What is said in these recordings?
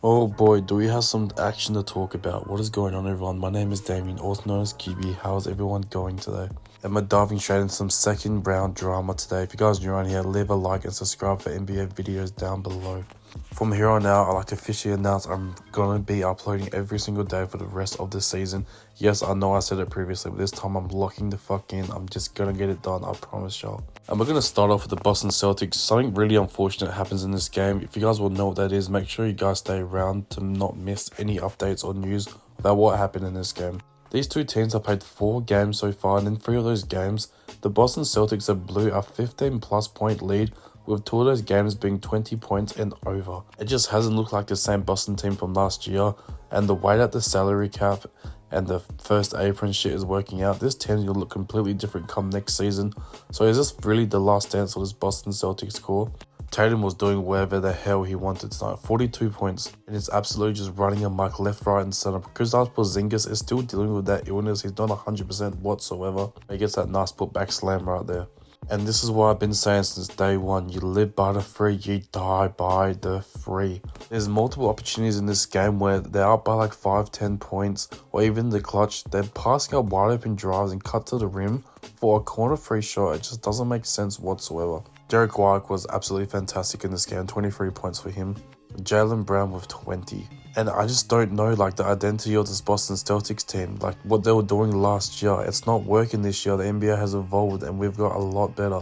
Oh boy, do we have some action to talk about. What is going on, everyone? My name is Damien, also known as QB. How's everyone going today? And we're diving straight into some second round drama today. If you guys are new around here, leave a like and subscribe for NBA videos down below. From here on out, I like to officially announce I'm going to be uploading every single day for the rest of the season. Yes, I know I said it previously, but this time I'm locking the fuck in. I'm just going to get it done, I promise y'all. And we're going to start off with the Boston Celtics. Something really unfortunate happens in this game. If you guys will know what that is, make sure you guys stay around to not miss any updates or news about what happened in this game. These two teams have played 4 games so far, and in 3 of those games, the Boston Celtics have blew a 15 plus point lead, with 2 of those games being 20 points and over. It just hasn't looked like the same Boston team from last year, and the way that the salary cap and the first apron shit is working out, this team's gonna look completely different come next season. So is this really the last dance for this Boston Celtics core? Tatum was doing whatever the hell he wanted tonight. 42 points, and it's absolutely just running amok left, right, and center. Kristaps Porzingis is still dealing with that illness. He's not 100% whatsoever. He gets that nice putback slam right there. And this is what I've been saying since day one. You live by the 3, you die by the 3. There's multiple opportunities in this game where they're up by like 5-10 points, or even the clutch. They're passing up wide open drives and cut to the rim for a corner 3 shot. It just doesn't make sense whatsoever. Derek White was absolutely fantastic in this game. 23 points for him. Jaylen Brown with 20. And I just don't know, like, the identity of this Boston Celtics team, like what they were doing last year. It's not working this year. The NBA has evolved and we've got a lot better.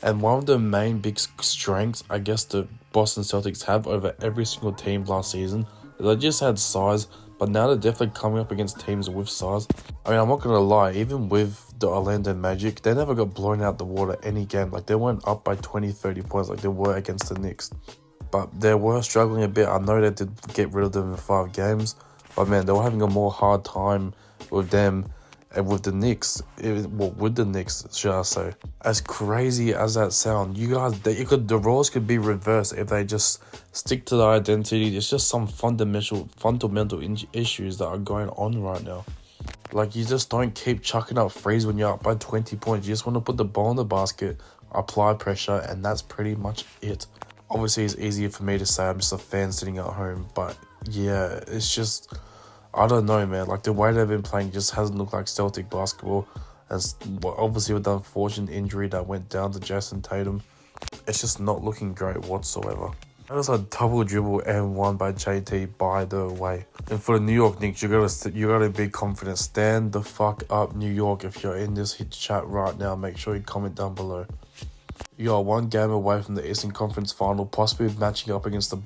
And one of the main big strengths, I guess, the Boston Celtics have over every single team last season is they just had size, but now they're definitely coming up against teams with size. I mean, I'm not going to lie, even with the Orlando Magic, they never got blown out the water any game. Like, they weren't up by 20-30 points like they were against the Knicks. But they were struggling a bit. I know they did get rid of them in 5 games. But man, they were having a more hard time with them and with the Knicks. With the Knicks, should I say. As crazy as that sounds, the roles could be reversed if they just stick to the identity. It's just some fundamental issues that are going on right now. Like, you just don't keep chucking up threes when you're up by 20 points. You just want to put the ball in the basket, apply pressure, and that's pretty much it. Obviously, it's easier for me to say. I'm just a fan sitting at home. But yeah, it's just, I don't know, man. Like, the way they've been playing just hasn't looked like Celtic basketball. As obviously with the unfortunate injury that went down to Jason Tatum, it's just not looking great whatsoever. That was a double dribble and one by JT, by the way. And for the New York Knicks, you gotta be confident. Stand the fuck up, New York. If you're in this hit chat right now, make sure you comment down below. You are 1 game away from the Eastern Conference Final, possibly matching up against the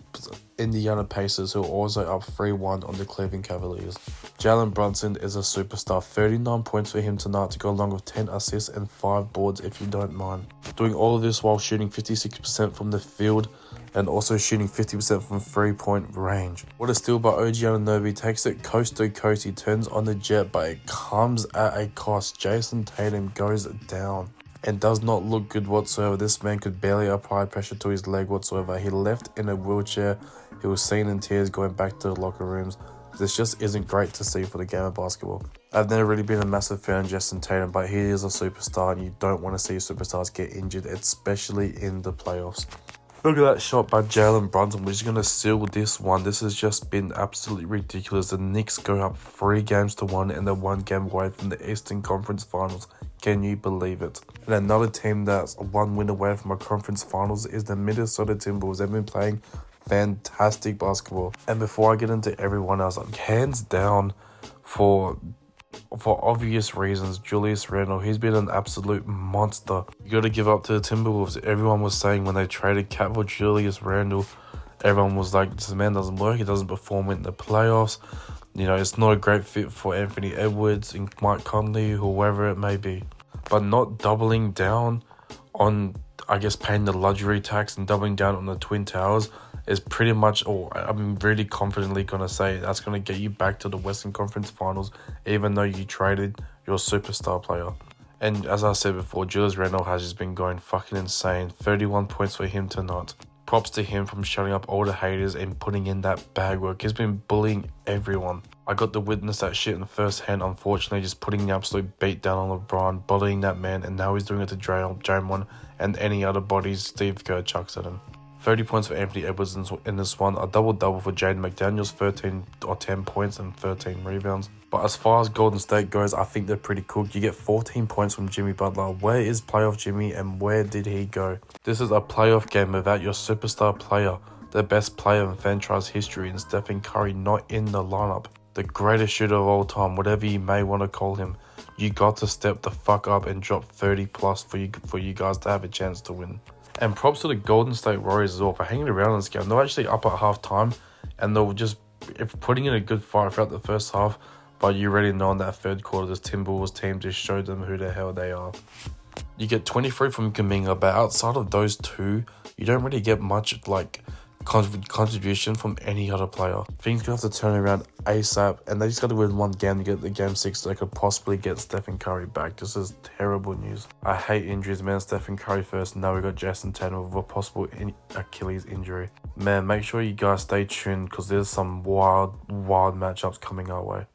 Indiana Pacers, who are also up 3-1 on the Cleveland Cavaliers. Jalen Brunson is a superstar. 39 points for him tonight to go along with 10 assists and 5 boards, if you don't mind. Doing all of this while shooting 56% from the field and also shooting 50% from 3-point range. What a steal by OG Anunoby. Takes it coast to coast. He turns on the jet, but it comes at a cost. Jason Tatum goes down and does not look good whatsoever. This man could barely apply pressure to his leg whatsoever. He left in a wheelchair. He was seen in tears going back to the locker rooms. This just isn't great to see for the game of basketball. I've never really been a massive fan of Jason Tatum, but he is a superstar, and you don't want to see superstars get injured, especially in the playoffs. Look at that shot by Jalen Brunson. We're just going to seal this one. This has just been absolutely ridiculous. The Knicks go up 3 games to 1 and they're 1 game away from the Eastern Conference Finals. Can you believe it? And another team that's 1 win away from a conference finals is the Minnesota Timberwolves. They've been playing fantastic basketball. And before I get into everyone else, hands down for obvious reasons, Julius Randle, he's been an absolute monster. You got to give up to the Timberwolves. Everyone was saying when they traded Cat for Julius Randle, everyone was like, this man doesn't work, he doesn't perform in the playoffs. You know, it's not a great fit for Anthony Edwards and Mike Conley, whoever it may be. But not doubling down on, I guess, paying the luxury tax and doubling down on the Twin Towers is pretty much, I'm really confidently going to say that's going to get you back to the Western Conference Finals, even though you traded your superstar player. And as I said before, Julius Randle has just been going fucking insane. 31 points for him tonight. Props to him from shutting up all the haters and putting in that bag work. He's been bullying everyone. I got to witness that shit in first hand, unfortunately, just putting the absolute beat down on LeBron, bullying that man, and now he's doing it to Draymond and any other bodies Steve Kerr chucks at him. 30 points for Anthony Edwards in this one. A double-double for Jaden McDaniels, 13 or 10 points and 13 rebounds. But as far as Golden State goes, I think they're pretty cooked. You get 14 points from Jimmy Butler. Where is playoff Jimmy and where did he go? This is a playoff game without your superstar player, the best player in franchise history, and Stephen Curry not in the lineup. The greatest shooter of all time, whatever you may want to call him. You got to step the fuck up and drop 30 plus for you guys to have a chance to win. And props to the Golden State Warriors as well for hanging around in this game. They're actually up at halftime and they'll just putting in a good fight throughout the first half. But you already know in that third quarter, this Timberwolves team just showed them who the hell they are. You get 23 from Kuminga, but outside of those two, you don't really get much like contribution from any other player. Things gonna have to turn around ASAP, and they just got to win one game to get the game 6 so they could possibly get Stephen Curry back. This is terrible news. I hate injuries, man. Stephen Curry first. Now we got Jason Tatum with a possible Achilles injury. Man, make sure you guys stay tuned because there's some wild matchups coming our way.